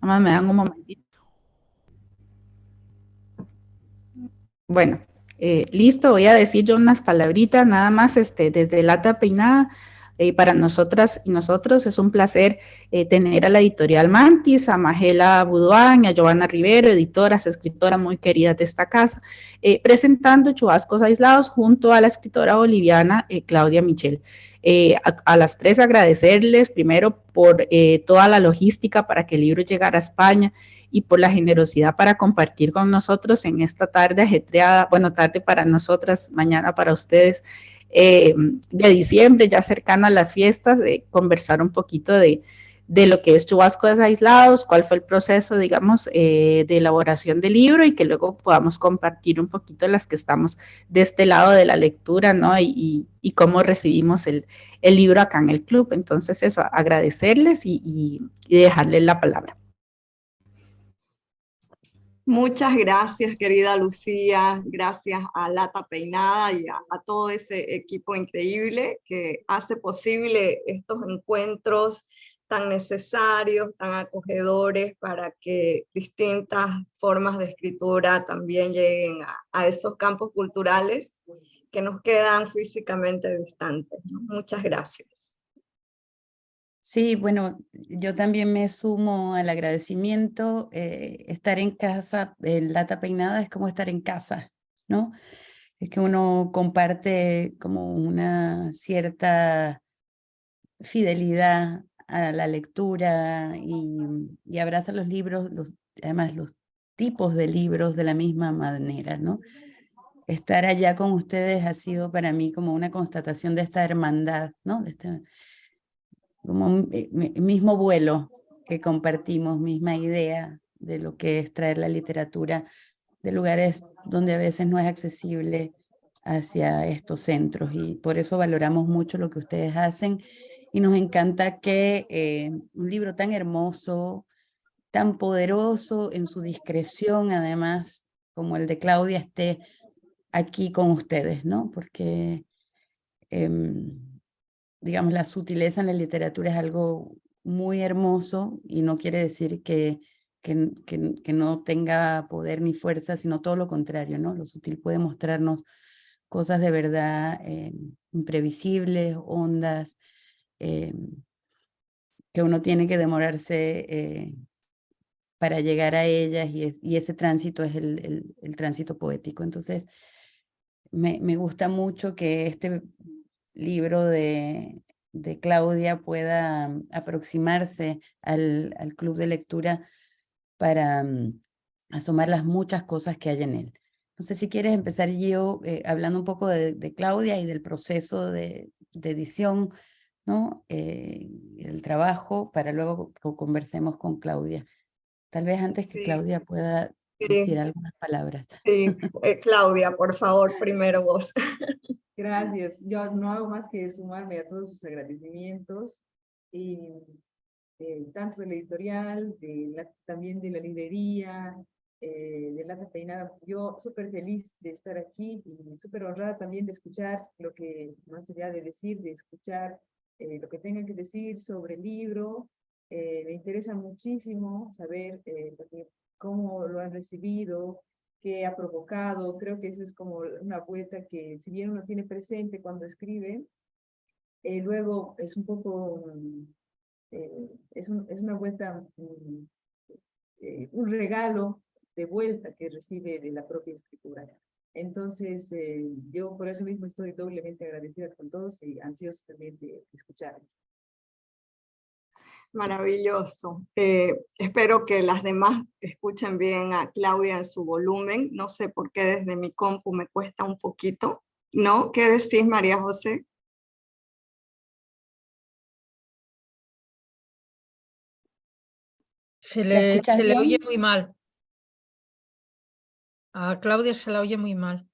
Nada más me dan un momentito. Bueno, listo, voy a decir yo unas palabritas nada más desde Lata Peinada. Para nosotras y nosotros es un placer tener a la editorial Mantis, a Magela Buduán, a Giovanna Rivero, editoras, escritoras muy queridas de esta casa, presentando Chubascos Aislados junto a la escritora boliviana Claudia Michel. A las tres agradecerles primero por toda la logística para que el libro llegara a España y por la generosidad para compartir con nosotros en esta tarde ajetreada, bueno, tarde para nosotras, mañana para ustedes, de diciembre, ya cercano a las fiestas, conversar un poquito de lo que es Chubascos Aislados, cuál fue el proceso, digamos, de elaboración del libro y que luego podamos compartir un poquito las que estamos de este lado de la lectura, ¿no? Y cómo recibimos el libro acá en el club. Entonces, eso, agradecerles y dejarles la palabra. Muchas gracias, querida Lucía. Gracias a Lata Peinada y a todo ese equipo increíble que hace posible estos encuentros tan necesarios, tan acogedores para que distintas formas de escritura también lleguen a esos campos culturales que nos quedan físicamente distantes, ¿no? Muchas gracias. Sí, bueno, yo también me sumo al agradecimiento. Estar en casa, en Lata Peinada, es como estar en casa, ¿no? Es que uno comparte como una cierta fidelidad a la lectura y abraza los libros, además los tipos de libros de la misma manera, ¿no? Estar allá con ustedes ha sido para mí como una constatación de esta hermandad, ¿no? De como un mismo vuelo que compartimos, misma idea de lo que es traer la literatura de lugares donde a veces no es accesible hacia estos centros, y por eso valoramos mucho lo que ustedes hacen y nos encanta que un libro tan hermoso, tan poderoso en su discreción, además, como el de Claudia, esté aquí con ustedes, ¿no? Porque digamos, la sutileza en la literatura es algo muy hermoso y no quiere decir que no tenga poder ni fuerza, sino todo lo contrario, ¿no? Lo sutil puede mostrarnos cosas de verdad imprevisibles, hondas, eh, que uno tiene que demorarse para llegar a ellas, y ese tránsito es el tránsito poético. Entonces, me gusta mucho que este libro de Claudia pueda aproximarse al club de lectura para asomar las muchas cosas que hay en él. No sé si quieres empezar, Gio, hablando un poco de Claudia y del proceso de edición, ¿no? El trabajo, para luego conversemos con Claudia. Tal vez antes que Sí, Claudia pueda decir sí, algunas palabras. sí. Claudia, por favor, primero vos. Gracias. Yo no hago más que sumarme a todos sus agradecimientos, y, tanto de la editorial, también de la librería, de Lata Peinada. Yo súper feliz de estar aquí y súper honrada también de escuchar lo que, más allá de decir, de escuchar lo que tengan que decir sobre el libro. Me interesa muchísimo saber cómo lo han recibido, que ha provocado. Creo que eso es como una vuelta que, si bien uno tiene presente cuando escribe, luego es un poco, es una vuelta, un regalo de vuelta que recibe de la propia escritura. Entonces, yo por eso mismo estoy doblemente agradecida con todos y ansiosa también de escucharles. Maravilloso. Espero que las demás escuchen bien a Claudia en su volumen. No sé por qué desde mi compu me cuesta un poquito, ¿no? ¿Qué decís, María José? ¿La escuchas Se le oye bien? muy mal. A Claudia se la oye muy mal.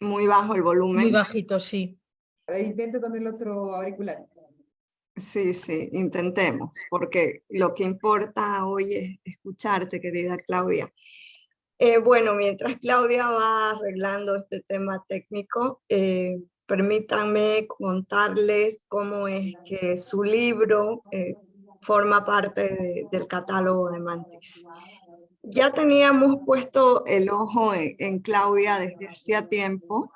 Muy bajo el Muy volumen. bajito, sí. A ver, intento con el otro auricular. Sí, sí, intentemos, porque lo que importa hoy es escucharte, querida Claudia. Bueno, mientras Claudia va arreglando este tema técnico, permítanme contarles cómo es que su libro forma parte del catálogo de Mantis. Ya teníamos puesto el ojo en Claudia desde hacía tiempo,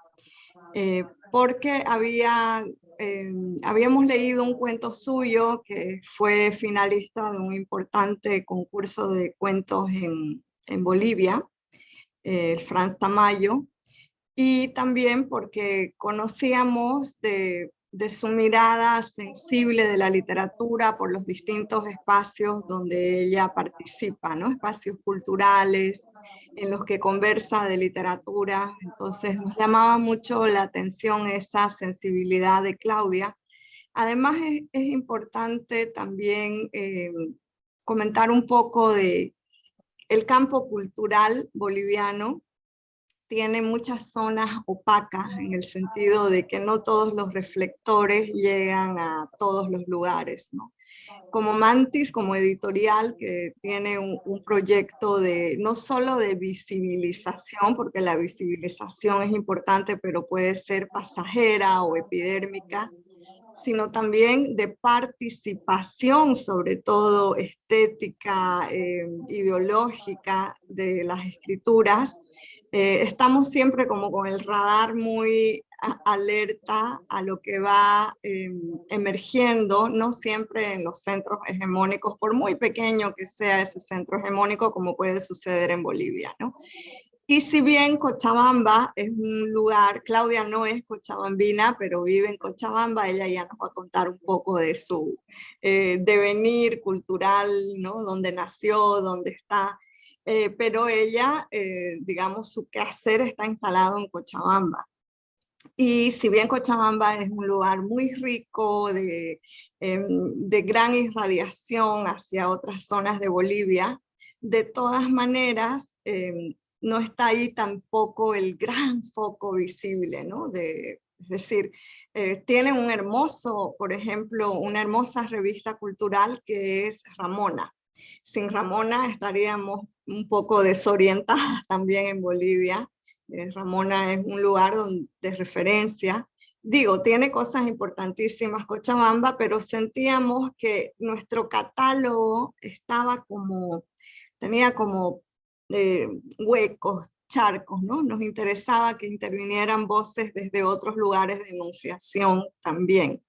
porque habíamos leído un cuento suyo que fue finalista de un importante concurso de cuentos en Bolivia, el Franz Tamayo, y también porque conocíamos de su mirada sensible de la literatura por los distintos espacios donde ella participa, ¿no? Espacios culturales en los que conversa de literatura. Entonces nos llamaba mucho la atención esa sensibilidad de Claudia. Además es importante también comentar un poco de el campo cultural boliviano. Tiene muchas zonas opacas en el sentido de que no todos los reflectores llegan a todos los lugares, ¿no? Como Mantis, como editorial, que tiene un proyecto de no solo de visibilización, porque la visibilización es importante, pero puede ser pasajera o epidérmica, sino también de participación, sobre todo estética, ideológica de las escrituras. Estamos siempre como con el radar muy alerta a lo que va emergiendo, no siempre en los centros hegemónicos, por muy pequeño que sea ese centro hegemónico, como puede suceder en Bolivia, ¿no? Y si bien Cochabamba es un lugar, Claudia no es cochabambina, pero vive en Cochabamba, ella ya nos va a contar un poco de su devenir cultural, ¿no? Dónde nació, dónde está, pero ella, digamos, su quehacer está instalado en Cochabamba. Y si bien Cochabamba es un lugar muy rico, de gran irradiación hacia otras zonas de Bolivia, de todas maneras, no está ahí tampoco el gran foco visible, ¿no? Es decir, tiene un hermoso, por ejemplo, una hermosa revista cultural que es Ramona. Sin Ramona estaríamos un poco desorientadas también en Bolivia. Ramona es un lugar de referencia. Digo, tiene cosas importantísimas Cochabamba, pero sentíamos que nuestro catálogo estaba como, tenía como huecos, charcos, ¿no? Nos interesaba que intervinieran voces desde otros lugares de enunciación también.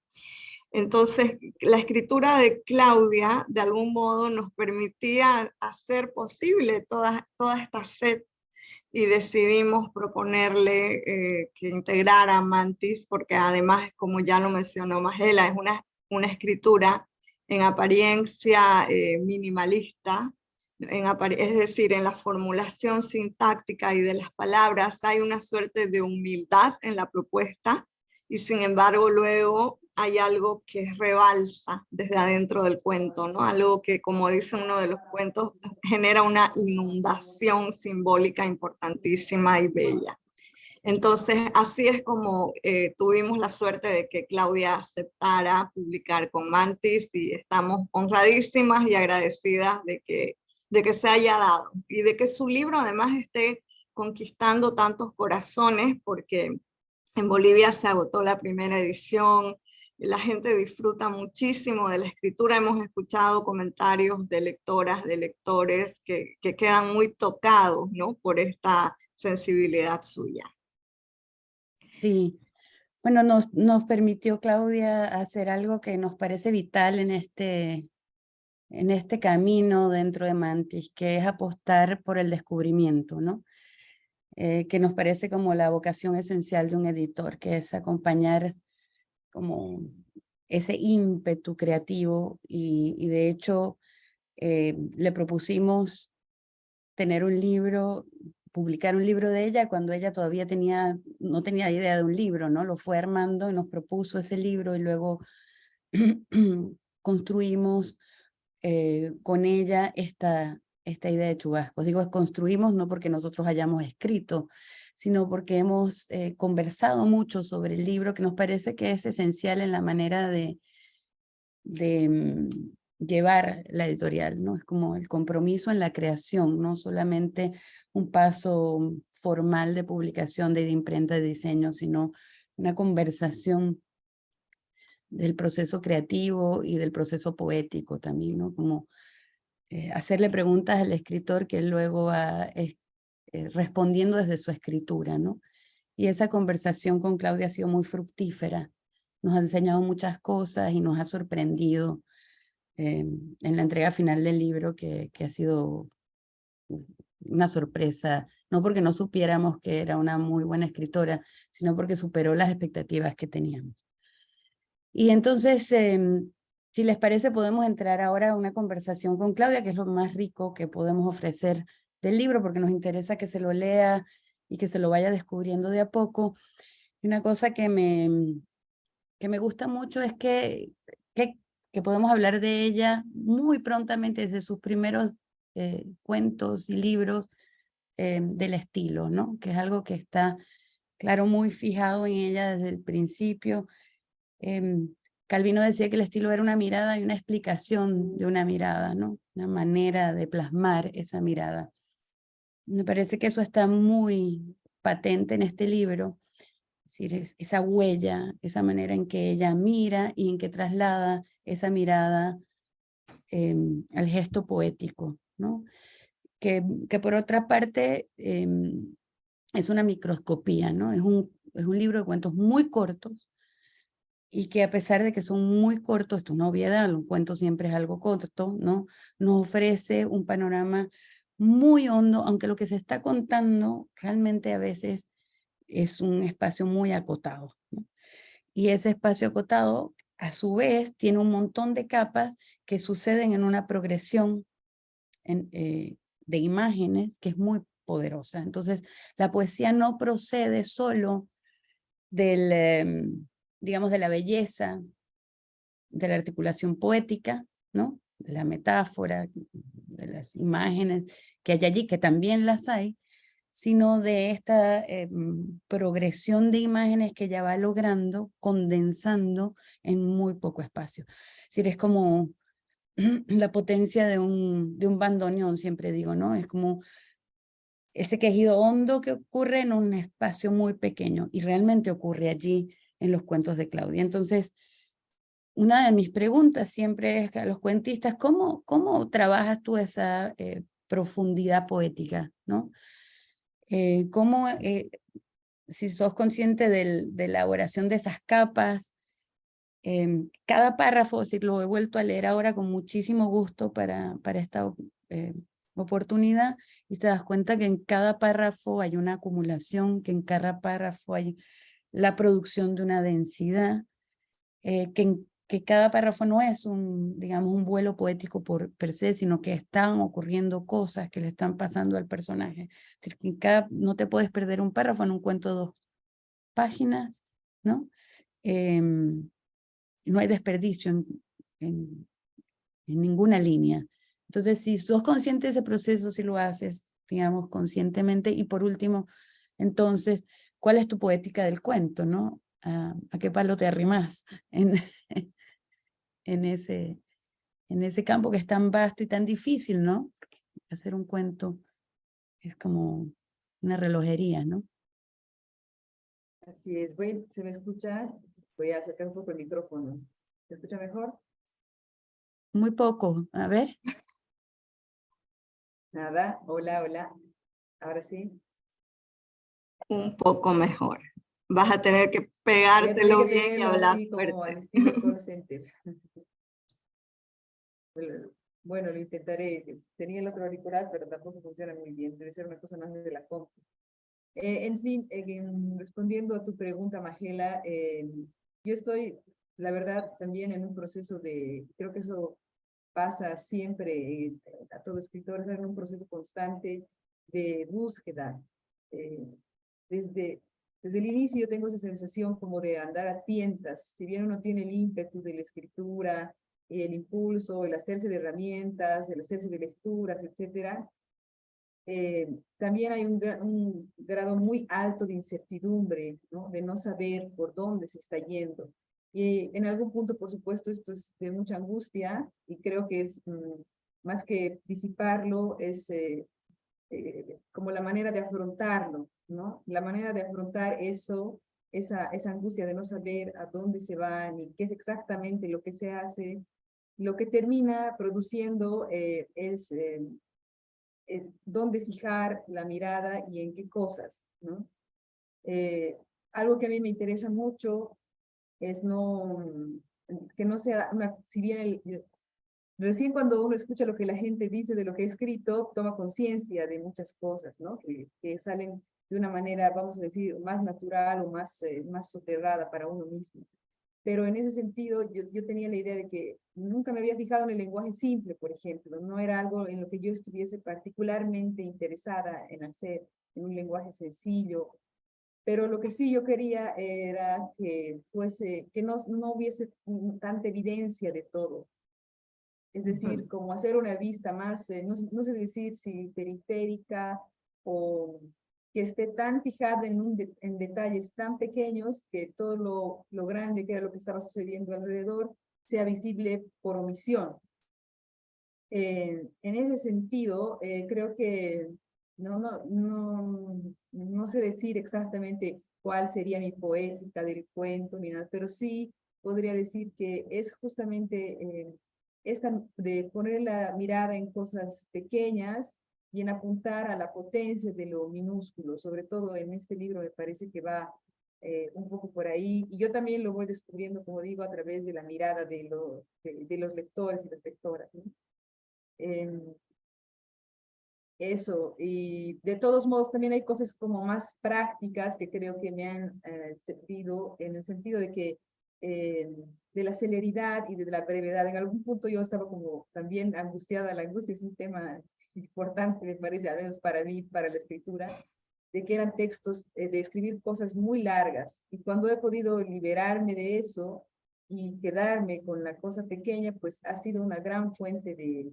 Entonces, la escritura de Claudia, de algún modo, nos permitía hacer posible toda esta sed, y decidimos proponerle que integrara Mantis, porque además, como ya lo mencionó Magela, es una escritura en apariencia minimalista, es decir, en la formulación sintáctica y de las palabras hay una suerte de humildad en la propuesta, y sin embargo luego hay algo que rebalsa desde adentro del cuento, ¿no? Algo que, como dice uno de los cuentos, genera una inundación simbólica importantísima y bella. Entonces, así es como tuvimos la suerte de que Claudia aceptara publicar con Mantis, y estamos honradísimas y agradecidas de que se haya dado, y de que su libro además esté conquistando tantos corazones, porque en Bolivia se agotó la primera edición, la gente disfruta muchísimo de la escritura. Hemos escuchado comentarios de lectoras, de lectores que quedan muy tocados, ¿no? Por esta sensibilidad suya. Sí, bueno, nos permitió Claudia hacer algo que nos parece vital en este camino dentro de Mantis, que es apostar por el descubrimiento, ¿no? Que nos parece como la vocación esencial de un editor, que es acompañar como ese ímpetu creativo, y de hecho le propusimos tener un libro, publicar un libro de ella cuando ella todavía no tenía idea de un libro, ¿no? Lo fue armando y nos propuso ese libro, y luego construimos con ella esta idea de Chubascos. Digo, construimos no porque nosotros hayamos escrito, sino porque hemos conversado mucho sobre el libro, que nos parece que es esencial en la manera de llevar la editorial, ¿no? Es como el compromiso en la creación, no solamente un paso formal de publicación, de imprenta, de diseño, sino una conversación del proceso creativo y del proceso poético también, ¿no? Como hacerle preguntas al escritor que él luego va respondiendo desde su escritura, ¿no? Y esa conversación con Claudia ha sido muy fructífera. Nos ha enseñado muchas cosas y nos ha sorprendido en la entrega final del libro, que ha sido una sorpresa, no porque no supiéramos que era una muy buena escritora, sino porque superó las expectativas que teníamos. Y entonces, si les parece, podemos entrar ahora a una conversación con Claudia, que es lo más rico que podemos ofrecer del libro, porque nos interesa que se lo lea y que se lo vaya descubriendo de a poco. Y una cosa que me gusta mucho es que podemos hablar de ella muy prontamente desde sus primeros cuentos y libros del estilo, ¿no? Que es algo que está, claro, muy fijado en ella desde el principio. Calvino decía que el estilo era una mirada y una explicación de una mirada, ¿no? Una manera de plasmar esa mirada. Me parece que eso está muy patente en este libro. Es decir, esa huella, esa manera en que ella mira y en que traslada esa mirada al gesto poético, ¿no? Que por otra parte es una microscopía, ¿no? Es un libro de cuentos muy cortos y que a pesar de que son muy cortos, esto es una obviedad, un cuento siempre es algo corto, ¿no? Nos ofrece un panorama muy hondo, aunque lo que se está contando realmente a veces es un espacio muy acotado, ¿no? Y ese espacio acotado, a su vez, tiene un montón de capas que suceden en una progresión de imágenes que es muy poderosa. Entonces, la poesía no procede solo digamos, de la belleza, de la articulación poética, ¿no? De la metáfora, de las imágenes que hay allí, que también las hay, sino de esta progresión de imágenes que ella va logrando, condensando en muy poco espacio. Es decir, es como la potencia de un bandoneón, siempre digo, ¿no? Es como ese quejido hondo que ocurre en un espacio muy pequeño, y realmente ocurre allí en los cuentos de Claudia. Entonces, una de mis preguntas siempre es a los cuentistas, ¿cómo trabajas tú esa profundidad poética, ¿no? ¿Cómo, si sos consciente de la elaboración de esas capas, cada párrafo, si lo he vuelto a leer ahora con muchísimo gusto para esta oportunidad, y te das cuenta que en cada párrafo hay una acumulación, que en cada párrafo hay la producción de una densidad, que cada párrafo no es digamos, un vuelo poético per se, sino que están ocurriendo cosas que le están pasando al personaje. Es decir, que no te puedes perder un párrafo en un cuento de 2 páginas, ¿no? No hay desperdicio en ninguna línea. Entonces, si sos consciente de ese proceso, si lo haces, digamos, conscientemente. Y por último, entonces, ¿cuál es tu poética del cuento, no? ¿A qué palo te arrimas en ese campo que es tan vasto y tan difícil, ¿no? Porque hacer un cuento es como una relojería, ¿no? Así es. Bueno, ¿se me escucha? Voy a acercar un poco el micrófono. ¿Se escucha mejor? Muy poco. A ver. Nada. Hola, hola. Ahora sí. Un poco mejor. Vas a tener que Voy a pegártelo tener que bien y tenerlo hablar así como al fuerte. estilo call center. Bueno, lo intentaré. Tenía el otro auricular, pero tampoco funciona muy bien. Debe ser una cosa más de la compu. En fin, respondiendo a tu pregunta, Magela, yo estoy, la verdad, también en un proceso creo que eso pasa siempre a todo escritor, es en un proceso constante de búsqueda. Eh, desde, desde el inicio yo tengo esa sensación como de andar a tientas, si bien uno tiene el ímpetu de la escritura, el impulso, el hacerse de herramientas, el hacerse de lecturas, etcétera, también hay un grado muy alto de incertidumbre, ¿no? De no saber por dónde se está yendo. Y en algún punto, por supuesto, esto es de mucha angustia y creo que es más que disiparlo, es como la manera de afrontarlo, ¿no? La manera de afrontar eso esa angustia de no saber a dónde se va ni qué es exactamente lo que se hace, lo que termina produciendo es dónde fijar la mirada y en qué cosas, ¿no? Algo que a mí me interesa mucho es que no sea si bien recién cuando uno escucha lo que la gente dice de lo que ha escrito, toma conciencia de muchas cosas, ¿no? Que salen de una manera, vamos a decir, más natural o más soterrada para uno mismo. Pero en ese sentido, yo tenía la idea de que nunca me había fijado en el lenguaje simple, por ejemplo. No era algo en lo que yo estuviese particularmente interesada en hacer, en un lenguaje sencillo. Pero lo que sí yo quería era que no hubiese tanta evidencia de todo. Es decir, como hacer una vista más, no sé decir si periférica o que esté tan fijada en detalles tan pequeños que todo lo grande que era lo que estaba sucediendo alrededor sea visible por omisión. En ese sentido, creo que no sé decir exactamente cuál sería mi poética del cuento ni nada, pero sí podría decir que es justamente esta de poner la mirada en cosas pequeñas y en apuntar a la potencia de lo minúsculo. Sobre todo en este libro me parece que va un poco por ahí, y yo también lo voy descubriendo, como digo, a través de la mirada de los lectores y las lectoras, ¿no? Eso, y de todos modos también hay cosas como más prácticas que creo que me han servido en el sentido de que de la celeridad y de la brevedad. En algún punto yo estaba como también angustiada. La angustia es un tema importante, me parece, al menos para mí, para la escritura, de que eran textos de escribir cosas muy largas, y cuando he podido liberarme de eso y quedarme con la cosa pequeña, pues ha sido una gran fuente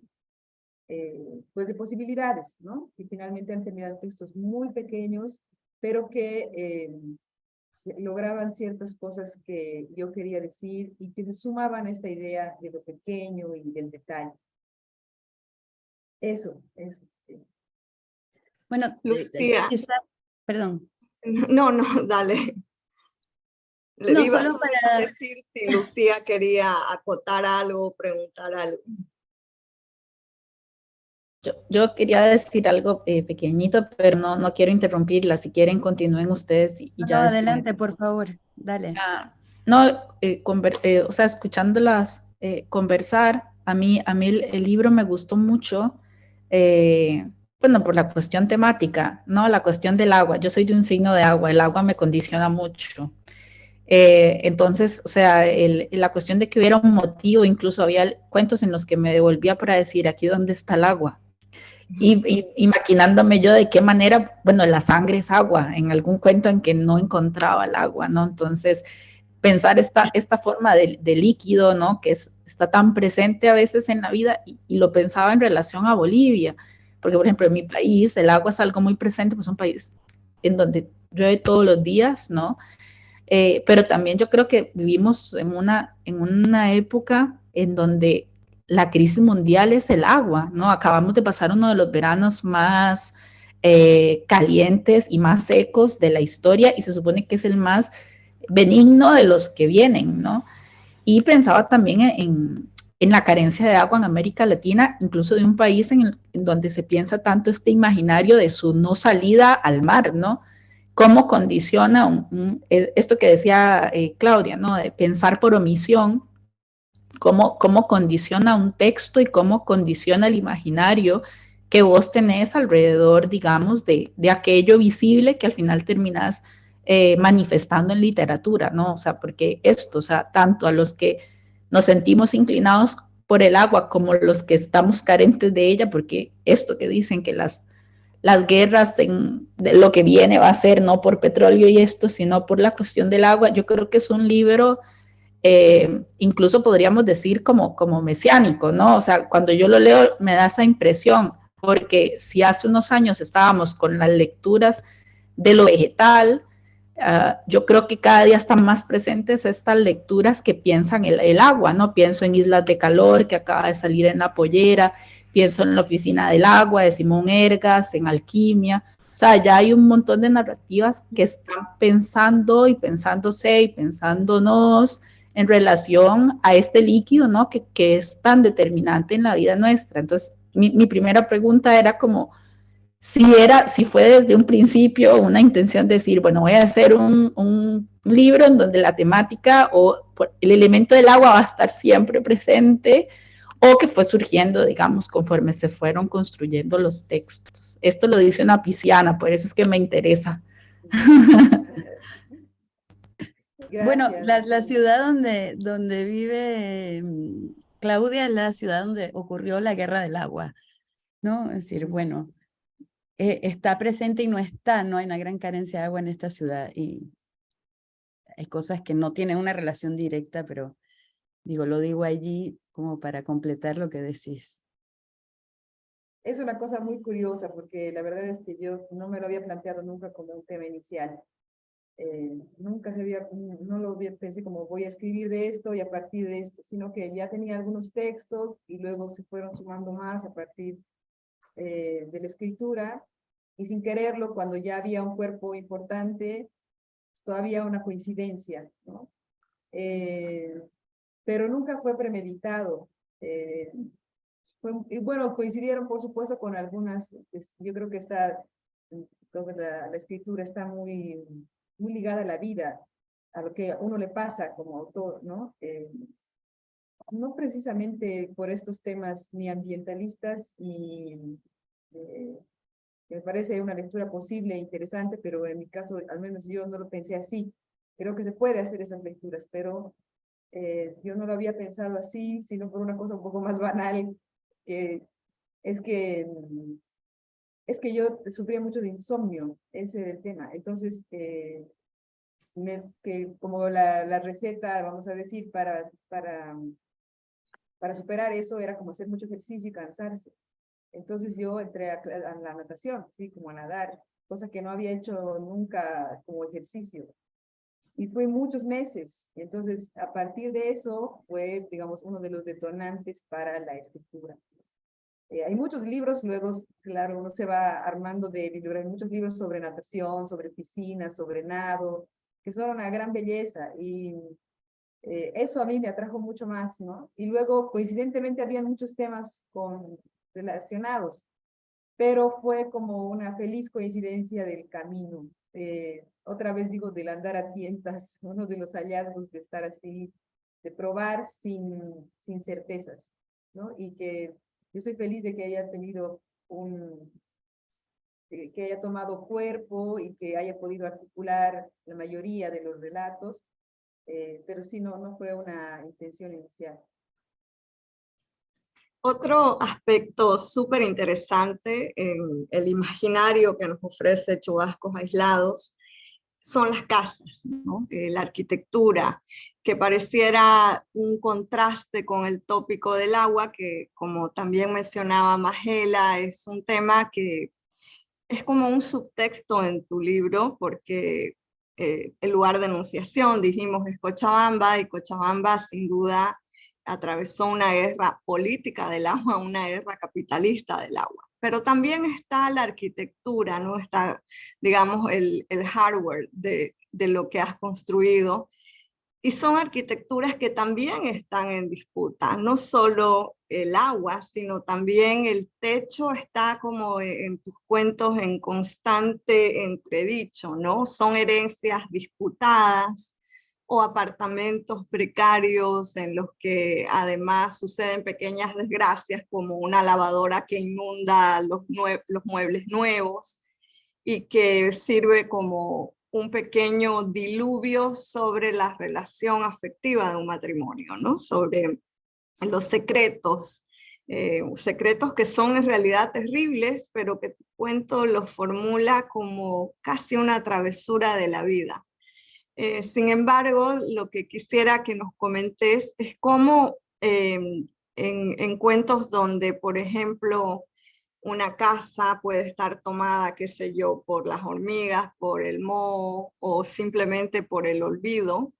pues de posibilidades, ¿no? Y finalmente han terminado textos muy pequeños, pero que lograban ciertas cosas que yo quería decir y que se sumaban a esta idea de lo pequeño y del detalle. Eso, sí. Bueno, Lucía. Perdón. No, dale. Le No, iba solo a decir si Lucía quería acotar algo, preguntar algo. Yo quería decir algo pequeñito, pero no quiero interrumpirla. Si quieren, continúen ustedes y No, ya después. adelante, por favor, dale. No, o sea, escuchándolas conversar, a mí el libro me gustó mucho, bueno, por la cuestión temática, ¿no? La cuestión del agua. Yo soy de un signo de agua, el agua me condiciona mucho. Entonces, o sea, la cuestión de que hubiera un motivo, incluso había cuentos en los que me devolvía para decir, aquí dónde está el agua. Y maquinándome yo de qué manera, bueno, la sangre es agua, en algún cuento en que no encontraba el agua, ¿no? Entonces, pensar esta forma de líquido, ¿no? Que está tan presente a veces en la vida, y lo pensaba en relación a Bolivia, porque, por ejemplo, en mi país el agua es algo muy presente, pues es un país en donde llueve todos los días, ¿no? Pero también yo creo que vivimos en una época en donde la crisis mundial es el agua, ¿no? Acabamos de pasar uno de los veranos más calientes y más secos de la historia, y se supone que es el más benigno de los que vienen, ¿no? Y pensaba también en la carencia de agua en América Latina, incluso de un país en donde se piensa tanto este imaginario de su no salida al mar, ¿no? Cómo condiciona esto que decía Claudia, ¿no? De pensar por omisión, cómo condiciona un texto y cómo condiciona el imaginario que vos tenés alrededor, digamos, de aquello visible que al final terminás manifestando en literatura, ¿no? O sea, porque esto, o sea, tanto a los que nos sentimos inclinados por el agua como los que estamos carentes de ella, porque esto que dicen que las guerras de lo que viene va a ser no por petróleo y esto, sino por la cuestión del agua. Yo creo que es un libro, incluso podríamos decir como mesiánico, ¿no? O sea, cuando yo lo leo me da esa impresión, porque si hace unos años estábamos con las lecturas de lo vegetal, yo creo que cada día están más presentes estas lecturas que piensan el agua, ¿no? Pienso en Islas de Calor, que acaba de salir en La Pollera, pienso en La Oficina del Agua de Simón Ergas, en Alquimia. O sea, ya hay un montón de narrativas que están pensando y pensándose y pensándonos en relación a este líquido, ¿no? Que es tan determinante en la vida nuestra. Entonces, mi primera pregunta era como, si fue desde un principio una intención de decir, bueno, voy a hacer un libro en donde la temática o el elemento del agua va a estar siempre presente, o que fue surgiendo, digamos, conforme se fueron construyendo los textos. Esto lo dice una pisciana, por eso es que me interesa. Bueno, Gracias. la ciudad donde vive Claudia es la ciudad donde ocurrió la Guerra del Agua, ¿no? Es decir, bueno, está presente y no está, no hay una gran carencia de agua en esta ciudad y hay cosas que no tienen una relación directa, pero lo digo allí como para completar lo que decís. Es una cosa muy curiosa porque la verdad es que yo no me lo había planteado nunca como un tema inicial. Nunca no lo pensé como voy a escribir de esto y a partir de esto, sino que ya tenía algunos textos y luego se fueron sumando más a partir de la escritura y sin quererlo, cuando ya había un cuerpo importante, todavía una coincidencia, ¿no? Pero nunca fue premeditado. Y bueno, coincidieron por supuesto con algunas, yo creo que toda la escritura está muy ligada a la vida, a lo que a uno le pasa como autor, ¿no? No precisamente por estos temas ni ambientalistas, ni me parece una lectura posible e interesante, pero en mi caso, al menos yo no lo pensé así. Creo que se puede hacer esas lecturas, pero yo no lo había pensado así, sino por una cosa un poco más banal, que es que, es que yo sufría mucho de insomnio, ese era el tema. Entonces, que como la receta, vamos a decir, para superar eso era como hacer mucho ejercicio y cansarse. Entonces yo entré a la natación, sí, como a nadar, cosa que no había hecho nunca como ejercicio. Y fue muchos meses. Entonces, a partir de eso fue, digamos, uno de los detonantes para la escritura. Hay muchos libros, luego, claro, uno se va armando de bibliografía, muchos libros sobre natación, sobre piscinas, sobre nado, que son una gran belleza. Y eso a mí me atrajo mucho más, ¿no? Y luego, coincidentemente, había muchos temas relacionados, pero fue como una feliz coincidencia del camino. Otra vez digo, del andar a tientas, uno de los hallazgos de estar así, de probar sin certezas, ¿no? Y que yo soy feliz de que haya tenido que haya tomado cuerpo y que haya podido articular la mayoría de los relatos, pero sí, no fue una intención inicial. Otro aspecto súper interesante en el imaginario que nos ofrece Chubascos Aislados son las casas, ¿no? La arquitectura, que pareciera un contraste con el tópico del agua, que como también mencionaba Magela, es un tema que es como un subtexto en tu libro, porque el lugar de enunciación, dijimos, es Cochabamba, y Cochabamba sin duda atravesó una guerra política del agua, una guerra capitalista del agua. Pero también está la arquitectura, ¿no? Está, digamos, el hardware de lo que has construido. Y son arquitecturas que también están en disputa, no solo el agua, sino también el techo está como en tus cuentos en constante entredicho, ¿no? Son herencias disputadas o apartamentos precarios en los que además suceden pequeñas desgracias como una lavadora que inunda los muebles nuevos y que sirve como un pequeño diluvio sobre la relación afectiva de un matrimonio, ¿no? Sobre los secretos, secretos que son en realidad terribles, pero que tu cuento los formula como casi una travesura de la vida. Sin embargo, lo que quisiera que nos comentes es cómo en cuentos donde, por ejemplo, una casa puede estar tomada, qué sé yo, por las hormigas, por el moho o simplemente por el olvido,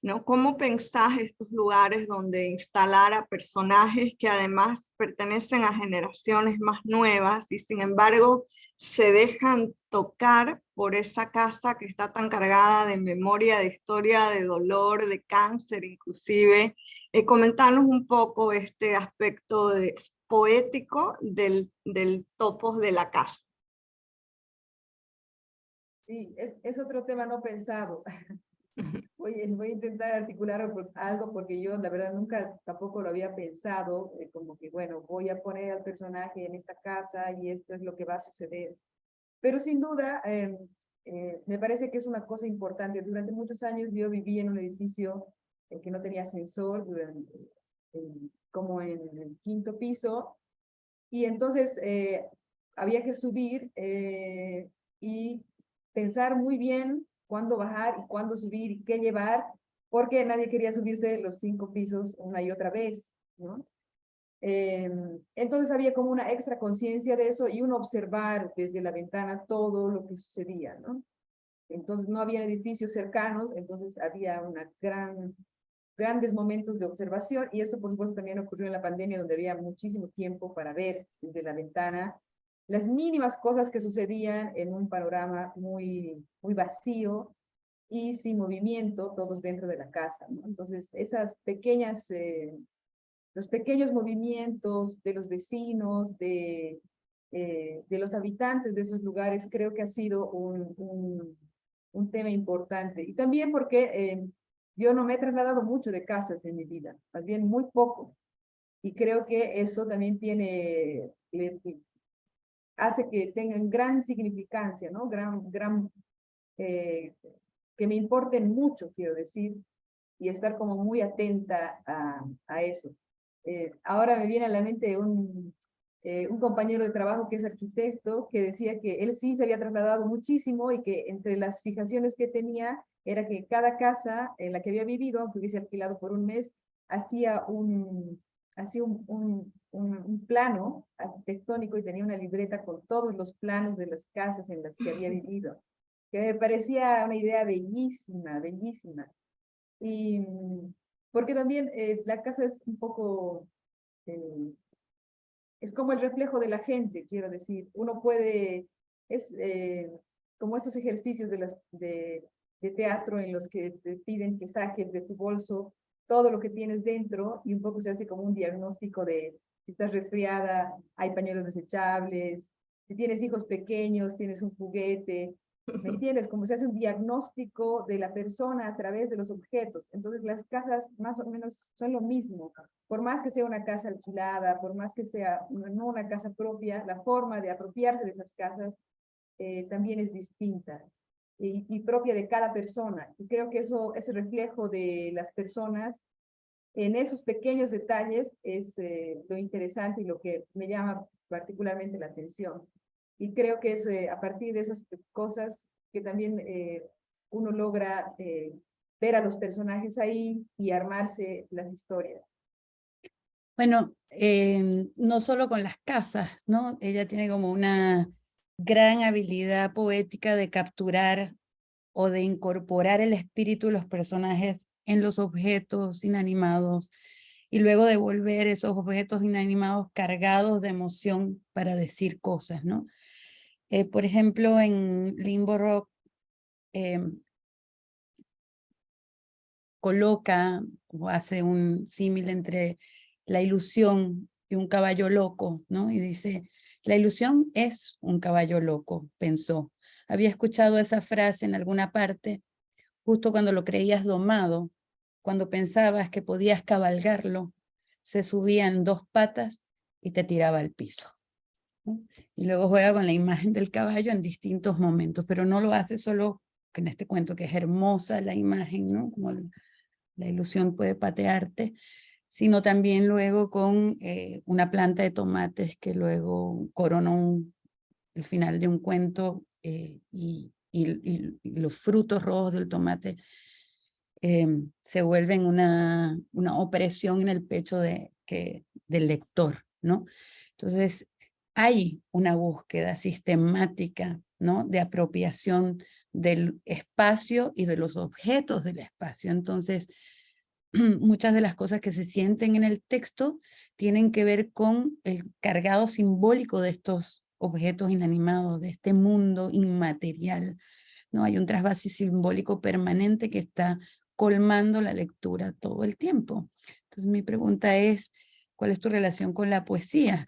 ¿no? ¿Cómo pensás estos lugares donde instalar a personajes que además pertenecen a generaciones más nuevas y sin embargo se dejan tocar por esa casa que está tan cargada de memoria, de historia, de dolor, de cáncer inclusive. Comentarnos un poco este aspecto poético del topos de la casa. Sí, es otro tema no pensado. Voy a intentar articular algo porque yo la verdad nunca tampoco lo había pensado, como que bueno, voy a poner al personaje en esta casa y esto es lo que va a suceder. Pero sin duda, me parece que es una cosa importante. Durante muchos años yo viví en un edificio que no tenía ascensor, como en el 5º piso, y entonces había que subir y pensar muy bien cuándo bajar y cuándo subir y qué llevar, porque nadie quería subirse los 5 pisos una y otra vez, ¿no? Entonces había como una extra conciencia de eso y uno observar desde la ventana todo lo que sucedía, ¿no? Entonces no había edificios cercanos, entonces había una grandes momentos de observación, y esto por supuesto también ocurrió en la pandemia, donde había muchísimo tiempo para ver desde la ventana las mínimas cosas que sucedían en un panorama muy vacío y sin movimiento, todos dentro de la casa, ¿no? Entonces esas pequeñas, los pequeños movimientos de los vecinos, de los habitantes de esos lugares, creo que ha sido un tema importante. Y también porque yo no me he trasladado mucho de casas en mi vida, más bien muy poco. Y creo que eso también hace que tengan gran significancia, ¿no? Que me importen mucho, quiero decir, y estar como muy atenta a eso. Ahora me viene a la mente un compañero de trabajo que es arquitecto, que decía que él sí se había trasladado muchísimo y que entre las fijaciones que tenía era que cada casa en la que había vivido, aunque hubiese alquilado por un mes, hacía un plano arquitectónico y tenía una libreta con todos los planos de las casas en las que había vivido, que me parecía una idea bellísima, bellísima. Y porque también la casa es un poco, es como el reflejo de la gente, quiero decir. Uno puede, es como estos ejercicios de teatro en los que te piden que saques de tu bolso todo lo que tienes dentro y un poco se hace como un diagnóstico de si estás resfriada, hay pañuelos desechables, si tienes hijos pequeños, tienes un juguete, ¿me entiendes? Como se hace un diagnóstico de la persona a través de los objetos. Entonces las casas más o menos son lo mismo. Por más que sea una casa alquilada, por más que sea no una casa propia, la forma de apropiarse de esas casas también es distinta y propia de cada persona. Y creo que ese reflejo de las personas en esos pequeños detalles es lo interesante y lo que me llama particularmente la atención. Y creo que es a partir de esas cosas que también uno logra ver a los personajes ahí y armarse las historias. Bueno, no solo con las casas, ¿no? Ella tiene como una gran habilidad poética de capturar o de incorporar el espíritu de los personajes en los objetos inanimados y luego devolver esos objetos inanimados cargados de emoción para decir cosas, ¿no? Por ejemplo, en Limbo Rock coloca o hace un símil entre la ilusión y un caballo loco, ¿no? Y dice, la ilusión es un caballo loco, pensó. Había escuchado esa frase en alguna parte, justo cuando lo creías domado, cuando pensabas que podías cabalgarlo, se subía en 2 patas y te tiraba al piso, ¿no? Y luego juega con la imagen del caballo en distintos momentos, pero no lo hace solo que en este cuento, que es hermosa la imagen, ¿no? Como la ilusión puede patearte, sino también luego con una planta de tomates que luego coronó el final de un cuento y los frutos rojos del tomate se vuelven una opresión en el pecho del lector, ¿no? Entonces, hay una búsqueda sistemática, ¿no? De apropiación del espacio y de los objetos del espacio. Entonces, muchas de las cosas que se sienten en el texto tienen que ver con el cargado simbólico de estos objetos inanimados, de este mundo inmaterial, ¿no? Hay un trasvase simbólico permanente que está colmando la lectura todo el tiempo. Entonces mi pregunta es, ¿cuál es tu relación con la poesía?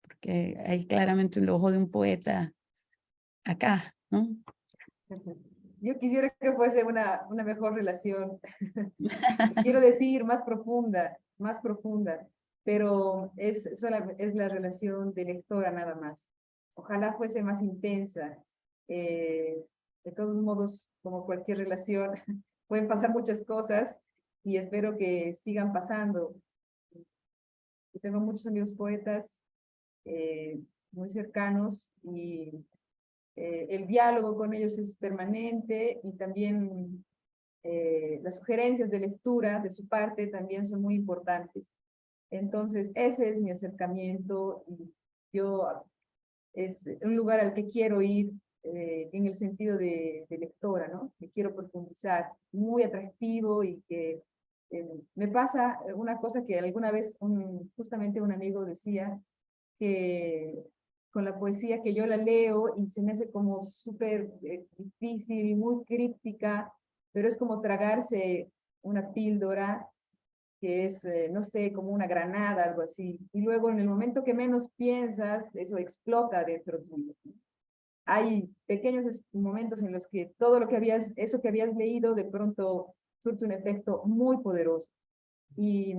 Porque hay claramente el ojo de un poeta acá, ¿no? Yo quisiera que fuese una mejor relación, quiero decir más profunda, pero es la relación de lectora nada más. Ojalá fuese más intensa. De todos modos, como cualquier relación, pueden pasar muchas cosas y espero que sigan pasando. Yo tengo muchos amigos poetas muy cercanos y el diálogo con ellos es permanente y también las sugerencias de lectura de su parte también son muy importantes. Entonces, ese es mi acercamiento y yo es un lugar al que quiero ir en el sentido de lectora, ¿no? Que quiero profundizar, muy atractivo y que me pasa una cosa que alguna vez justamente un amigo decía, que con la poesía que yo la leo y se me hace como súper difícil, muy críptica, pero es como tragarse una píldora que es, no sé, como una granada, algo así. Y luego en el momento que menos piensas, eso explota dentro tuyo. Hay pequeños momentos en los que todo lo que eso que habías leído, de pronto surte un efecto muy poderoso. Y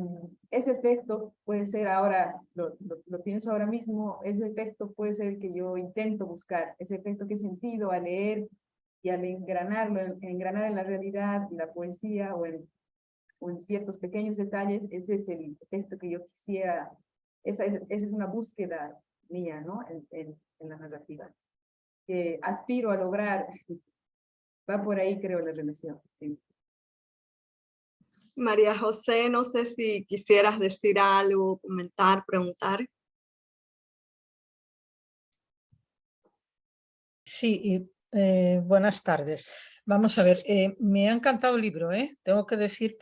ese efecto puede ser ahora, lo pienso ahora mismo, ese efecto puede ser el que yo intento buscar, ese efecto que he sentido al leer y al engranar en la realidad, en la poesía o en ciertos pequeños detalles, ese es el efecto que yo quisiera, esa es una búsqueda mía, ¿no? En la narrativa, que aspiro a lograr, va por ahí creo la relación. Sí. María José, no sé si quisieras decir algo, comentar, preguntar. Sí, buenas tardes. Vamos a ver, me ha encantado el libro, ¿eh? Tengo que decir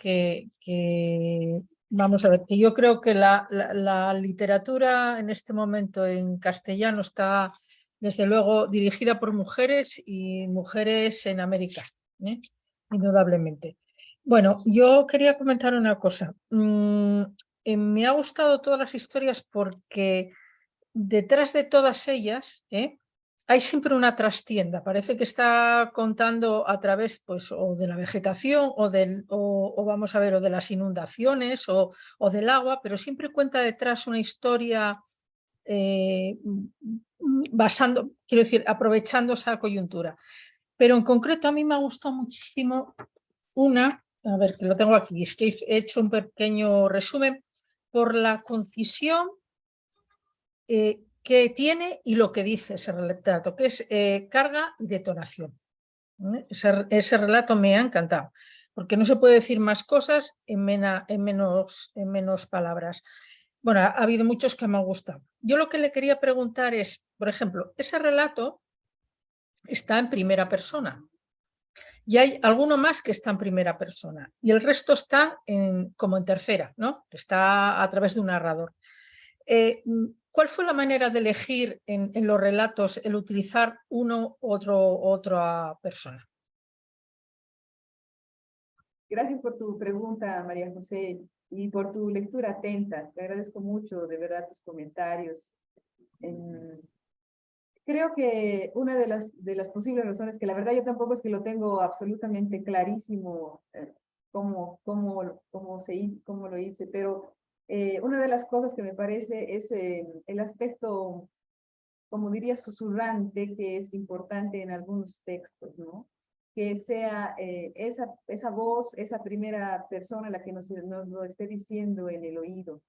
vamos a ver, que yo creo que la literatura en este momento en castellano está, desde luego, dirigida por mujeres y mujeres en América, ¿eh? Indudablemente. Bueno, yo quería comentar una cosa. Me ha gustado todas las historias porque detrás de todas ellas, hay siempre una trastienda. Parece que está contando a través, pues, o de la vegetación o vamos a ver, o de las inundaciones o del agua, pero siempre cuenta detrás una historia quiero decir, aprovechando esa coyuntura. Pero en concreto a mí me ha gustado muchísimo a ver, que lo tengo aquí, es que he hecho un pequeño resumen, por la concisión que tiene y lo que dice ese relato, que es carga y detonación. Ese relato me ha encantado, porque no se puede decir más cosas en menos palabras. Bueno, ha habido muchos que me han gustado. Yo lo que le quería preguntar es, por ejemplo, ese relato está en primera persona y hay alguno más que está en primera persona y el resto está como en tercera, ¿no? Está a través de un narrador. ¿Cuál fue la manera de elegir en los relatos el utilizar otra persona? Gracias por tu pregunta, María José, y por tu lectura atenta. Te agradezco mucho, de verdad, tus comentarios. Creo que una de las posibles razones, que la verdad yo tampoco es que lo tengo absolutamente clarísimo cómo lo hice, pero una de las cosas que me parece es el aspecto, como diría, susurrante, que es importante en algunos textos, ¿no? Que sea esa voz, esa primera persona la que nos lo esté diciendo en el oído.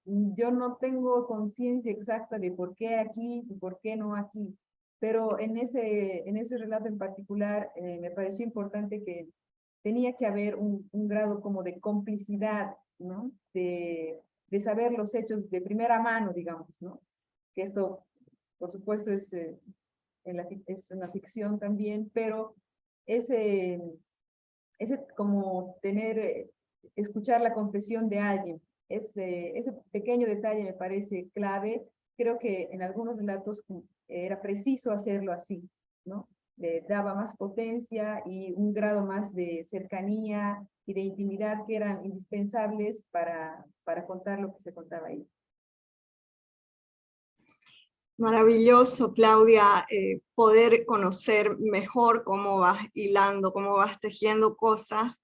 Yo no tengo conciencia exacta de por qué aquí y por qué no aquí, pero en ese relato en particular me pareció importante que tenía que haber un grado como de complicidad, ¿no? De saber los hechos de primera mano, digamos, ¿no? Que esto, por supuesto, es una ficción también, pero ese, ese como escuchar la confesión de alguien, ese pequeño detalle me parece clave creo que en algunos relatos era preciso hacerlo así, ¿no? Le daba más potencia y un grado más de cercanía y de intimidad que eran indispensables para contar lo que se contaba ahí. Maravilloso, Claudia, poder conocer mejor cómo vas hilando, cómo vas tejiendo cosas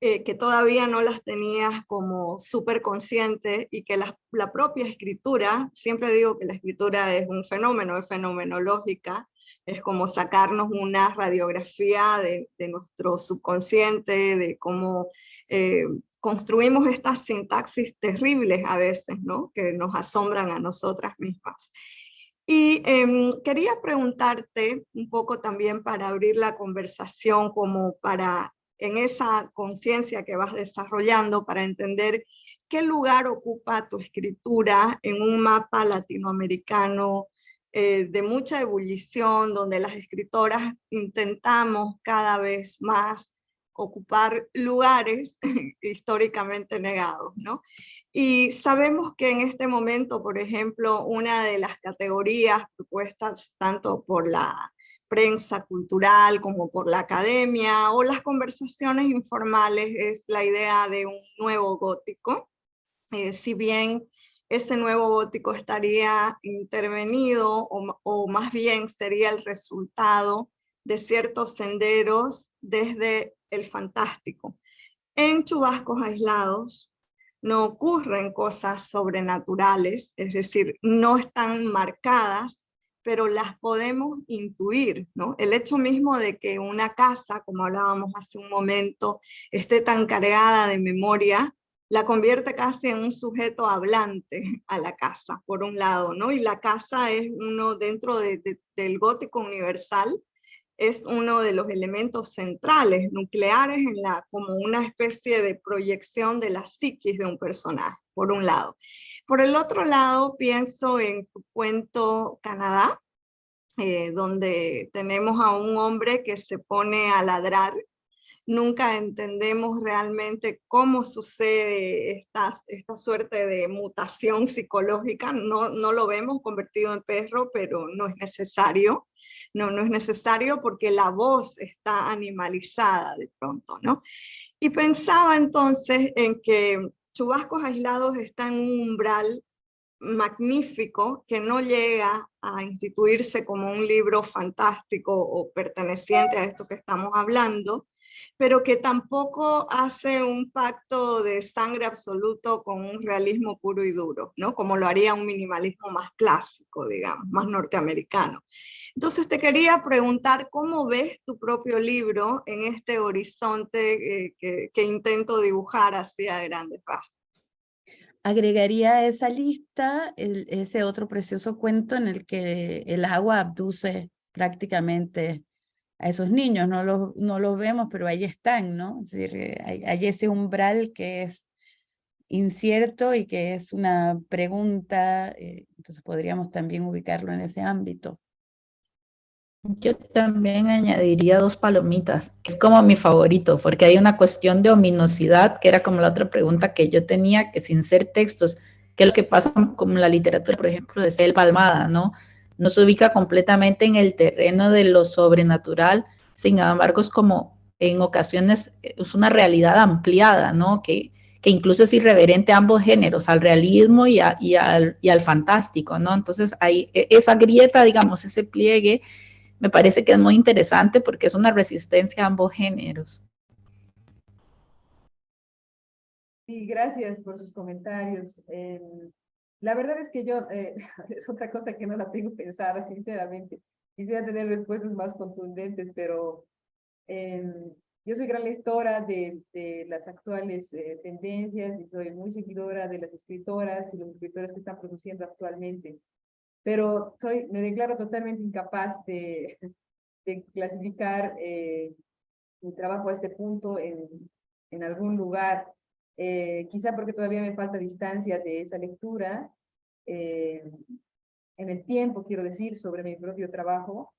que todavía no las tenías como súper consciente, y que la propia escritura, siempre digo que la escritura es un fenómeno, es fenomenológica, es como sacarnos una radiografía de nuestro subconsciente, de cómo construimos estas sintaxis terribles a veces, ¿no? Que nos asombran a nosotras mismas. Y quería preguntarte un poco también para abrir la conversación, como para, en esa conciencia que vas desarrollando, para entender qué lugar ocupa tu escritura en un mapa latinoamericano de mucha ebullición, donde las escritoras intentamos cada vez más ocupar lugares históricamente negados, ¿no? Y sabemos que en este momento, por ejemplo, una de las categorías propuestas tanto por la prensa cultural como por la academia o las conversaciones informales es la idea de un nuevo gótico. Si bien ese nuevo gótico estaría intervenido o más bien sería el resultado de ciertos senderos desde el fantástico. En Chubascos Aislados no ocurren cosas sobrenaturales, es decir, no están marcadas, pero las podemos intuir, ¿no? El hecho mismo de que una casa, como hablábamos hace un momento, esté tan cargada de memoria, la convierte casi en un sujeto hablante a la casa, por un lado, ¿no? Y la casa es uno dentro del gótico universal, es uno de los elementos centrales, nucleares, como una especie de proyección de la psiquis de un personaje, por un lado. Por el otro lado, pienso en tu cuento Canadá, donde tenemos a un hombre que se pone a ladrar. Nunca entendemos realmente cómo sucede esta suerte de mutación psicológica. No lo vemos convertido en perro, pero no es necesario. No es necesario porque la voz está animalizada de pronto, ¿no? Y pensaba entonces en que Chubascos Aislados está en un umbral magnífico que no llega a instituirse como un libro fantástico o perteneciente a esto que estamos hablando, pero que tampoco hace un pacto de sangre absoluto con un realismo puro y duro, ¿no? Como lo haría un minimalismo más clásico, digamos, más norteamericano. Entonces te quería preguntar cómo ves tu propio libro en este horizonte que intento dibujar así a grandes rasgos. Agregaría a esa lista ese otro precioso cuento en el que el agua abduce prácticamente a esos niños. No los vemos, pero ahí están, ¿no? Es decir, hay ese umbral que es incierto y que es una pregunta, entonces podríamos también ubicarlo en ese ámbito. Yo también añadiría 2 palomitas, que es como mi favorito, porque hay una cuestión de ominosidad, que era como la otra pregunta que yo tenía, que sin ser textos, que es lo que pasa como la literatura, por ejemplo, de Selva Almada, ¿no? No se ubica completamente en el terreno de lo sobrenatural, sin embargo es como en ocasiones es una realidad ampliada, ¿no? Que incluso es irreverente a ambos géneros, al realismo y al fantástico, ¿no? Entonces hay esa grieta, digamos, ese pliegue, me parece que es muy interesante porque es una resistencia a ambos géneros. Sí, gracias por sus comentarios. La verdad es que yo, es otra cosa que no la tengo pensada, sinceramente. Quisiera tener respuestas más contundentes, pero yo soy gran lectora de las actuales tendencias y soy muy seguidora de las escritoras y los escritores que están produciendo actualmente. Pero me declaro totalmente incapaz de clasificar mi trabajo a este punto en algún lugar, quizá porque todavía me falta distancia de esa lectura, eh, en el tiempo, quiero decir, sobre mi propio trabajo,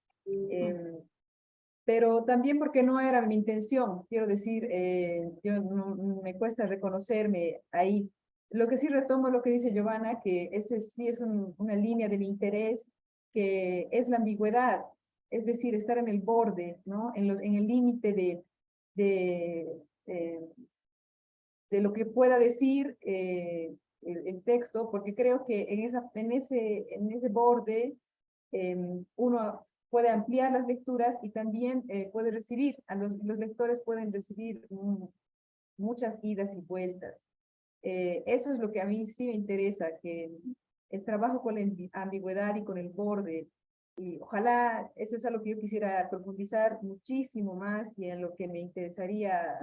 pero también porque no era mi intención, quiero decir, me cuesta reconocerme ahí. Lo que sí retomo lo que dice Giovanna, que ese sí es una línea de mi interés, que es la ambigüedad, es decir, estar en el borde, ¿no? En el límite eh, de lo que pueda decir el texto, porque creo que en ese borde uno puede ampliar las lecturas y también puede recibir, los lectores pueden recibir muchas idas y vueltas. Eso es lo que a mí sí me interesa, que el trabajo con la ambigüedad y con el borde, y ojalá eso es algo que yo quisiera profundizar muchísimo más y en lo que me interesaría,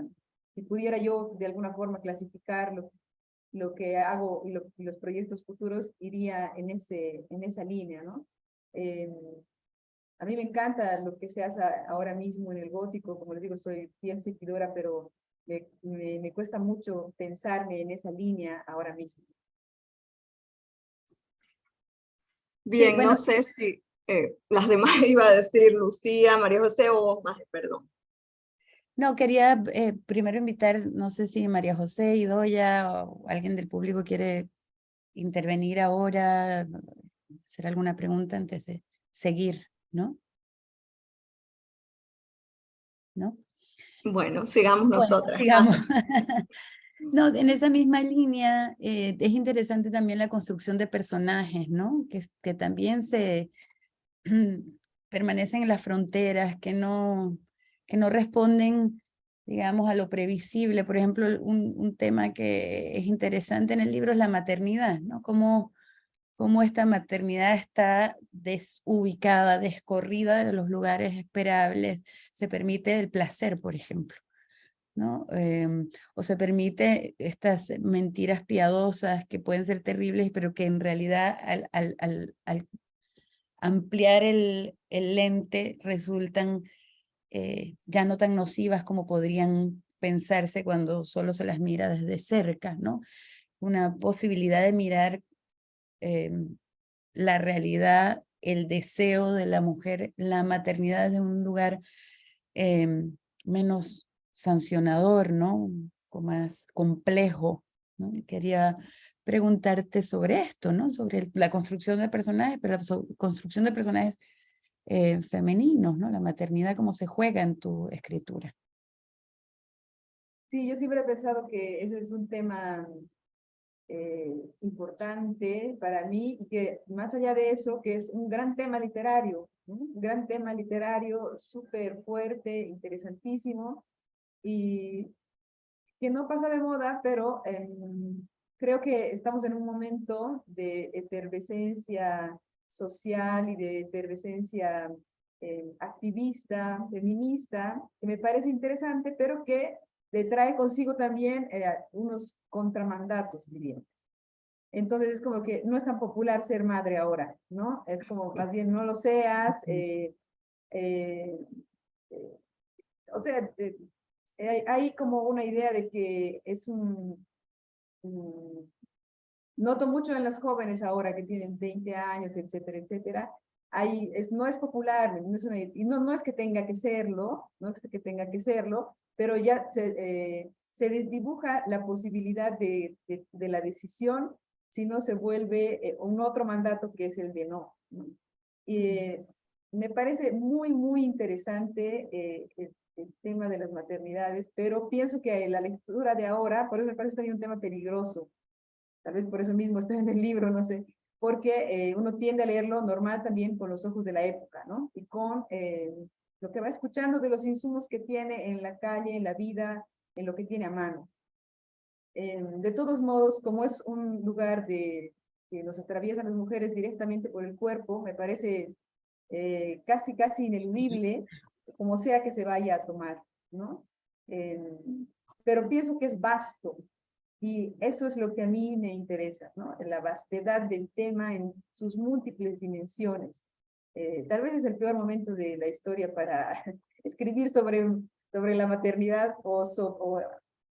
si pudiera yo de alguna forma clasificar lo que hago y los proyectos futuros, iría en esa línea, ¿no? A mí me encanta lo que se hace ahora mismo en el gótico, como les digo, soy fiel seguidora, pero me cuesta mucho pensarme en esa línea ahora mismo. Bien, Sí, bueno, no sé si las demás iba a decir Lucía, María José o vos más, perdón. no, quería primero invitar, no sé si María José, Idoia o alguien del público quiere intervenir ahora, hacer alguna pregunta antes de seguir, ¿no? ¿No? Bueno, sigamos Bueno, nosotras. sigamos. No, en esa misma línea es interesante también la construcción de personajes, ¿no? Que también se permanecen en las fronteras, que no responden, digamos, a lo previsible. Por ejemplo, un tema que es interesante en el libro es la maternidad, ¿no? Cómo esta maternidad está desubicada, descorrida de los lugares esperables, se permite el placer, por ejemplo, ¿no? O se permite estas mentiras piadosas que pueden ser terribles, pero que en realidad al ampliar el lente resultan ya no tan nocivas como podrían pensarse cuando solo se las mira desde cerca, ¿no? Una posibilidad de mirar la realidad, el deseo de la mujer, la maternidad desde un lugar menos sancionador, ¿no? Un poco más complejo, ¿no? Y quería preguntarte sobre esto, ¿no? Sobre la construcción de personajes, pero la construcción de personajes femeninos, ¿no? La maternidad, cómo se juega en tu escritura. Sí, yo siempre he pensado que ese es un tema importante para mí y que más allá de eso, que es un gran tema literario, ¿no? Un gran tema literario súper fuerte, interesantísimo y que no pasa de moda, pero creo que estamos en un momento de efervescencia social y de efervescencia activista, feminista, que me parece interesante, pero que le trae consigo también unos contramandatos, diría. Entonces es como que no es tan popular ser madre ahora, ¿no? Es como más bien no lo seas, eh, o sea, hay como una idea de que es noto mucho en las jóvenes ahora que tienen 20 años, etcétera, etcétera, no es popular, y no es que tenga que serlo, no es que tenga que serlo, pero ya se desdibuja la posibilidad de la decisión si no se vuelve un otro mandato que es el de no. Me parece muy, muy interesante el tema de las maternidades, pero pienso que la lectura de ahora, por eso me parece también un tema peligroso, tal vez por eso mismo está en el libro, no sé, porque uno tiende a leerlo normal también con los ojos de la época, ¿no? Y con lo que va escuchando de los insumos que tiene en la calle, en la vida, en lo que tiene a mano. De todos modos, como es un lugar que nos atraviesan las mujeres directamente por el cuerpo, me parece casi ineludible, como sea que se vaya a tomar, ¿no? Pero pienso que es vasto, y eso es lo que a mí me interesa, ¿no? La vastedad del tema en sus múltiples dimensiones. Tal vez es el peor momento de la historia para escribir sobre la maternidad o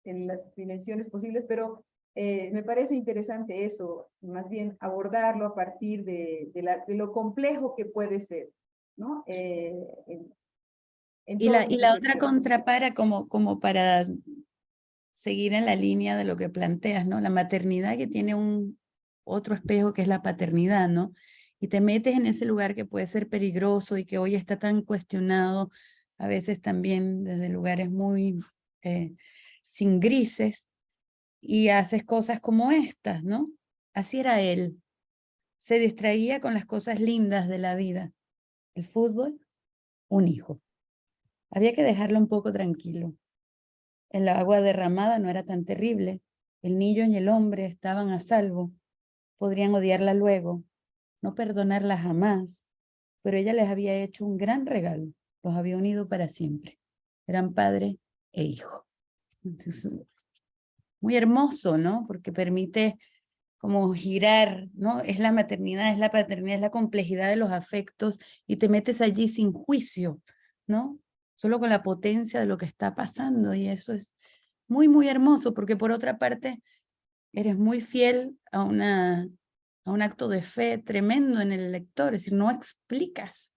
en las dimensiones posibles, pero me parece interesante eso, más bien abordarlo a partir de lo complejo que puede ser, ¿no? En Y todas sus la otra dimensiones. contrapara como para seguir en la línea de lo que planteas, ¿no? La maternidad que tiene otro espejo que es la paternidad, ¿no? Y te metes en ese lugar que puede ser peligroso y que hoy está tan cuestionado, a veces también desde lugares muy sin grises, y haces cosas como estas, ¿no? Así era él. Se distraía con las cosas lindas de la vida. El fútbol, un hijo. Había que dejarlo un poco tranquilo. El agua derramada no era tan terrible. El niño y el hombre estaban a salvo. Podrían odiarla luego, no perdonarla jamás, pero ella les había hecho un gran regalo. Los había unido para siempre. Eran padre e hijo. Entonces, muy hermoso, ¿no? Porque permite como girar, ¿no? Es la maternidad, es la paternidad, es la complejidad de los afectos y te metes allí sin juicio, ¿no? Solo con la potencia de lo que está pasando, y eso es muy, muy hermoso, porque por otra parte eres muy fiel a un acto de fe tremendo en el lector, es decir, no explicas,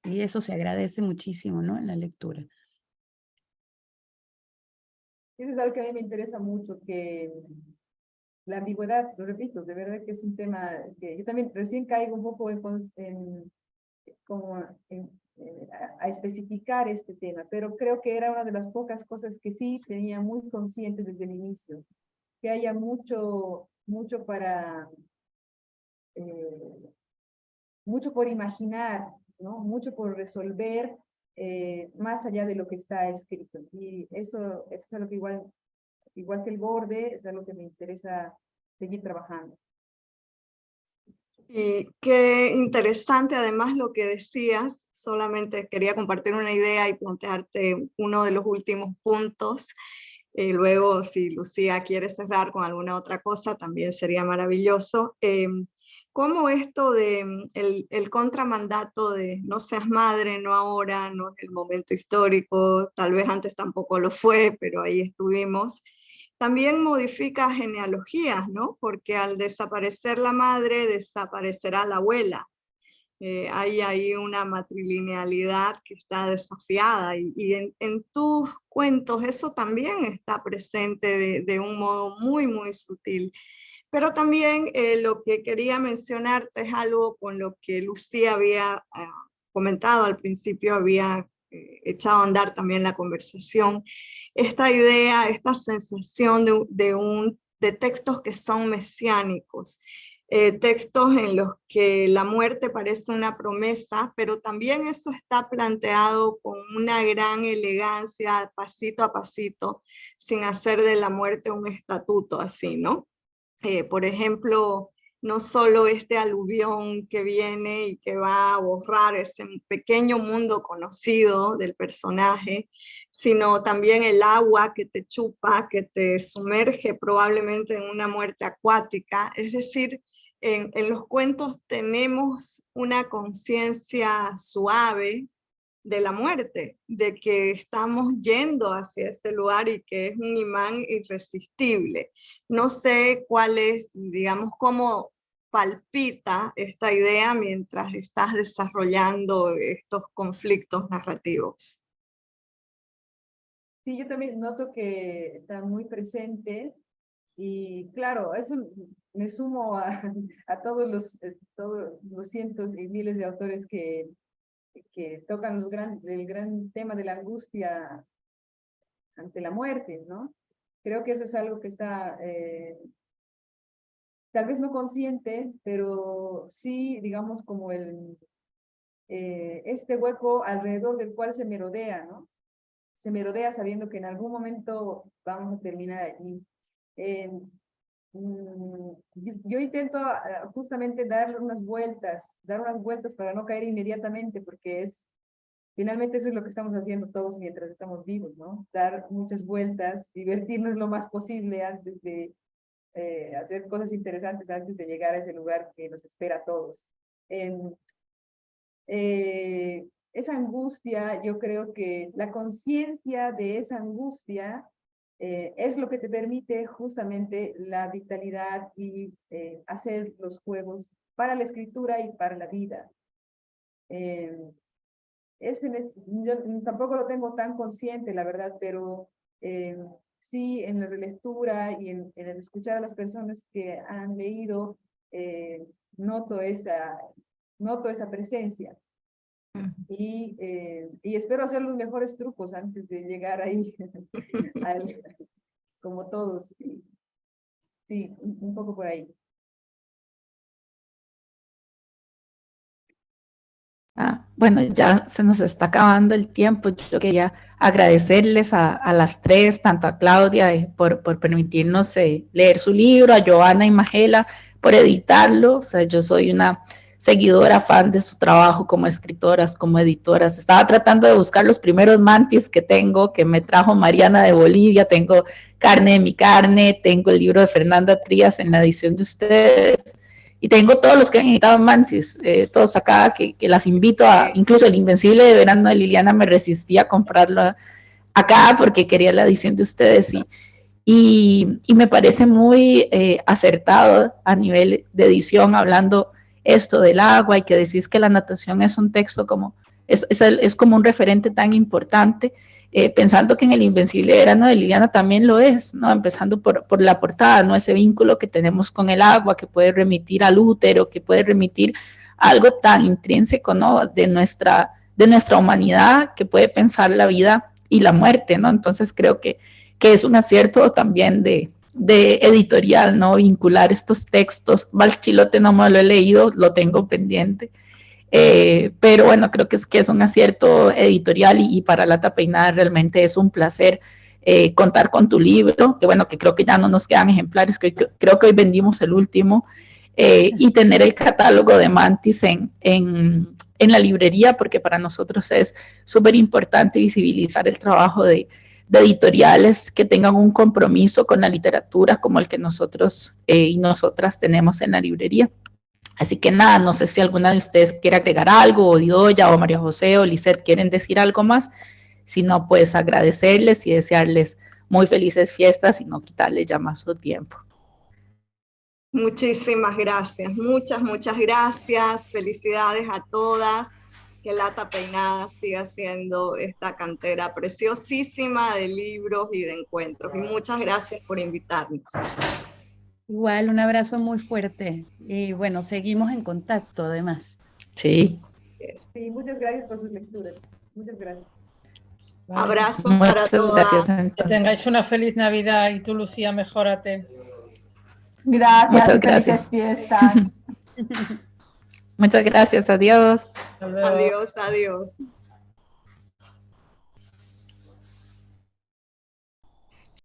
y eso se agradece muchísimo, ¿no? En la lectura. Eso es algo que a mí me interesa mucho, que la ambigüedad, lo repito, de verdad que es un tema que yo también recién caigo un poco como a especificar este tema, pero creo que era una de las pocas cosas que sí tenía muy consciente desde el inicio, que haya mucho para, mucho por imaginar, ¿no? Mucho por resolver, más allá de lo que está escrito. Y eso es algo que igual que el borde, es algo que me interesa seguir trabajando. Y qué interesante además lo que decías, solamente quería compartir una idea y plantearte uno de los últimos puntos. Luego, si Lucía quiere cerrar con alguna otra cosa, también sería maravilloso. Cómo esto de el contramandato de no seas madre, no ahora, no en el momento histórico, tal vez antes tampoco lo fue, pero ahí estuvimos. También modifica genealogías, ¿no? Porque al desaparecer la madre, desaparecerá la abuela. Hay ahí una matrilinealidad que está desafiada y en tus cuentos eso también está presente de un modo muy, muy sutil. Pero también lo que quería mencionarte es algo con lo que Lucía había comentado al principio, había echado a andar también la conversación. Esta idea, esta sensación de textos que son mesiánicos, textos en los que la muerte parece una promesa, pero también eso está planteado con una gran elegancia, pasito a pasito, sin hacer de la muerte un estatuto así, ¿no? Por ejemplo, no solo este aluvión que viene y que va a borrar ese pequeño mundo conocido del personaje, sino también el agua que te chupa, que te sumerge probablemente en una muerte acuática. Es decir, en los cuentos tenemos una conciencia suave de la muerte, de que estamos yendo hacia ese lugar y que es un imán irresistible. No sé cuál es, digamos, cómo palpita esta idea mientras estás desarrollando estos conflictos narrativos. Sí, yo también noto que está muy presente y claro, eso me sumo a todos los cientos y miles de autores que tocan el gran tema de la angustia ante la muerte, ¿no? Creo que eso es algo que está tal vez no consciente, pero sí, digamos, como este hueco alrededor del cual se merodea, ¿no? Se merodea sabiendo que en algún momento vamos a terminar allí. Yo intento justamente dar unas vueltas para no caer inmediatamente, porque finalmente eso es lo que estamos haciendo todos mientras estamos vivos, ¿no? Dar muchas vueltas, divertirnos lo más posible antes de hacer cosas interesantes, antes de llegar a ese lugar que nos espera a todos. Esa angustia, yo creo que la conciencia de esa angustia es lo que te permite justamente la vitalidad y hacer los juegos para la escritura y para la vida. Yo tampoco lo tengo tan consciente, la verdad, pero sí, en la relectura y en el escuchar a las personas que han leído, noto esa presencia. Y espero hacer los mejores trucos antes de llegar ahí, como todos. Sí, un poco por ahí. Bueno, ya se nos está acabando el tiempo. Yo quería agradecerles a las tres, tanto a Claudia por permitirnos leer su libro, a Joana y Magela por editarlo. O sea, yo soy una seguidora, fan de su trabajo como escritoras, como editoras. Estaba tratando de buscar los primeros mantis que tengo, que me trajo Mariana de Bolivia. Tengo Carne de mi carne, tengo el libro de Fernanda Trías en la edición de ustedes. Y tengo todos los que han editado Mantis, todos acá, que las invito a, incluso el Invencible de Verano de Liliana me resistí a comprarlo acá porque quería la edición de ustedes y me parece muy acertado a nivel de edición, hablando esto del agua y que decís que la natación es un texto como, es como un referente tan importante, pensando que en el Invencible Verano de Liliana también lo es, ¿no? Empezando por la portada, ¿no? Ese vínculo que tenemos con el agua, que puede remitir al útero, que puede remitir a algo tan intrínseco, ¿no? De nuestra humanidad, que puede pensar la vida y la muerte, ¿no? Entonces creo que es un acierto también de editorial, ¿no? Vincular estos textos. Valchilote no me lo he leído, lo tengo pendiente. Pero bueno, creo que es un acierto editorial y para Lata Peinada realmente es un placer contar con tu libro, que bueno, que creo que ya no nos quedan ejemplares, que creo que hoy vendimos el último, y tener el catálogo de Mantis en la librería, porque para nosotros es súper importante visibilizar el trabajo de editoriales que tengan un compromiso con la literatura como el que nosotros y nosotras tenemos en la librería. Así que nada, no sé si alguna de ustedes quiere agregar algo, o Didoya, o María José, o Lisette quieren decir algo más. Si no, pues agradecerles y desearles muy felices fiestas y no quitarles ya más su tiempo. Muchísimas gracias, muchas gracias. Felicidades a todas. Que Lata Peinada siga siendo esta cantera preciosísima de libros y de encuentros. Y muchas gracias por invitarnos. Igual, un abrazo muy fuerte. Y bueno, seguimos en contacto además. Sí. Sí, muchas gracias por sus lecturas. Muchas gracias. Vale. Abrazos para todas. Gracias, que tengáis una feliz Navidad y tú, Lucía, mejórate. Gracias, muchas gracias. felices fiestas. Muchas gracias, adiós. Adiós, adiós.